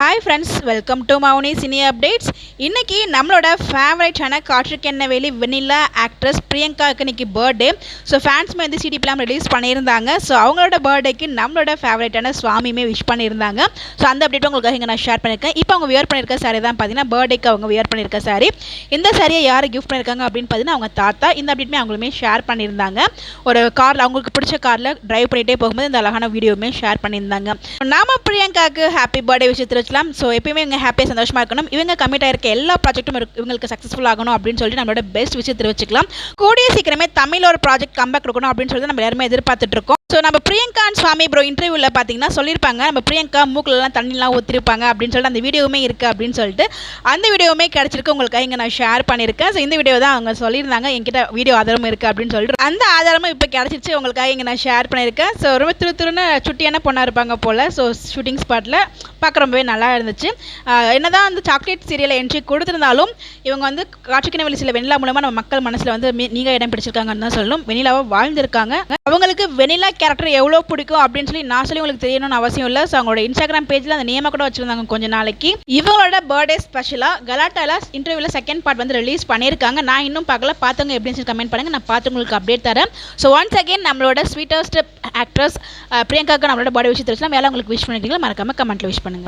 Hi friends, welcome to Mouni cine updates. இன்றைக்கி நம்மளோட ஃபேவரட்டான காற்றுக்கெண்ணெய் வெண்ணிலா ஆக்ட்ரஸ் பிரியங்காவுக்கு இன்றைக்கி பர்த்டே. ஸோ ஃபேன்ஸுமே வந்து சிடி பிளாம் ரிலீஸ் பண்ணியிருந்தாங்க. ஸோ அவங்களோட பர்த்டேக்கு நம்மளோட ஃபேவரட்டான சுவாமியுமே விஷ் பண்ணியிருந்தாங்க. ஸோ அந்த அப்டேட் உங்களுக்காக இங்கே நான் ஷேர் பண்ணியிருக்கேன். இப்போ அவங்க வியர் பண்ணியிருக்க சாரி தான் பார்த்தீங்கன்னா பர்த்டேக்கு அவங்க வியர் பண்ணியிருக்க சாரி. இந்த சாரியை யார் கிஃப்ட் பண்ணியிருக்காங்க அப்படின்னு பார்த்தீங்கன்னா அவங்க தாத்தா. இந்த அப்டேட்மே அவங்களுமே ஷேர் பண்ணியிருந்தாங்க. ஒரு காரில் அவங்களுக்கு பிடிச்ச காரில் ட்ரைவ் பண்ணிகிட்டே போகும்போது இந்த அழகான வீடியோவுமே ஷேர் பண்ணியிருந்தாங்க. நாம பிரியங்காவுக்கு ஹாப்பி பர்த்டே விஷயத்தில் வச்சுலாம். ஸோ எப்பயுமே இவங்க ஹாப்பியாக சந்தோஷமாக இருக்கணும். இவங்க கமிட் ஆயிருக்க எல்லா ப்ராஜெக்ட்டும் இவங்களுக்கு சக்ஸஸ்ஃபுல் ஆகணும் அப்படின்னு சொல்லிட்டு நம்மளோட பெஸ்ட் விஷயம் தெரிவிச்சுக்கலாம். கூடிய சீக்கிரமே தமிழ் ஒரு ப்ராஜெக்ட் கம்பேக் கொடுக்கணும் அப்படின்னு சொல்லிட்டு நம்ம எல்லாருமே எதிர்பார்த்துட்டு இருக்கோம். ஸோ நம்ம பிரியங்கா அண்ட் சுவாமி ப்ரோ இன்டர்வியூவில் பார்த்தீங்கன்னா சொல்லியிருப்பாங்க, நம்ம பிரியங்கா மூக்கிலலாம் தண்ணிலாம் ஊற்றிருப்பாங்க அப்படின்னு சொல்லிட்டு அந்த வீடியோவுமே இருக்குது அப்படின்னு சொல்லிட்டு அந்த வீடியோவுமே கிடச்சிருக்கு. உங்களுக்காக இங்கே நான் ஷேர் பண்ணியிருக்கேன். ஸோ இந்த வீடியோ தான் அவங்க சொல்லியிருந்தாங்க, என்கிட்ட வீடியோ ஆதாரமும் இருக்குது அப்படின்னு சொல்லிட்டு அந்த ஆதாரமும் இப்போ கிடச்சிருச்சு. உங்களுக்காக இங்கே நான் ஷேர் பண்ணியிருக்கேன். ஸோ ரொம்ப திருன்னு சுட்டியான பொண்ணாக இருப்பாங்க போல். ஸோ ஷூட்டிங் ஸ்பாட்டில் பார்க்க ரொம்பவே நல்லா இருந்துச்சு. என்னதான் அந்த சாக்லேட் சீரியலை என்ட்ரி கொடுத்துருந்தாலும் இவங்க வந்து காற்றுக்கெண்ணெய் சில வெண்ணிலா மூலமாக நம்ம மக்கள் மனசில் வந்து நீங்கள் இடம் பிடிச்சிருக்காங்கன்னு தான் சொல்லணும். வெண்ணிலாவை வாழ்ந்திருக்காங்க. அவங்களுக்கு வெண்ணிலா கேரக்டர் எவ்வளோ பிடிக்கும் அப்படின்னு சொல்லி நான் சொல்லி உங்களுக்கு தெரியணும்னு அவசியம் இல்லை. ஸோ அவங்களோட இன்ஸ்டாகிராம் பேஜில் அந்த நேமாக கூட வச்சுருந்தாங்க கொஞ்ச நாளைக்கு. இவங்களோட பர்த்டே ஸ்பெஷலாக கலாட்டால இன்டர்வியூவில் செகண்ட் பார்ட் வந்து ரிலீஸ் பண்ணியிருக்காங்க. நான் இன்னும் பார்க்கல, பார்த்தவங்க எப்படின்னு சொல்லி கமெண்ட் பண்ணுங்கள். நான் பார்த்து உங்களுக்கு அப்டேட் தரேன். ஸோ ஒன்ஸ் அகேன் நம்மளோட ஸ்வீட்டஸ்ட் ஆக்ட்ரஸ் பிரியங்காவுக்கு நம்மளோட பர்த்டே விஷயத்தில் வேலை உங்களுக்கு விஷ் பண்ணிக்கிறீங்களா மறக்காமல் கமெண்ட்டில் விஷ் பண்ணுங்க.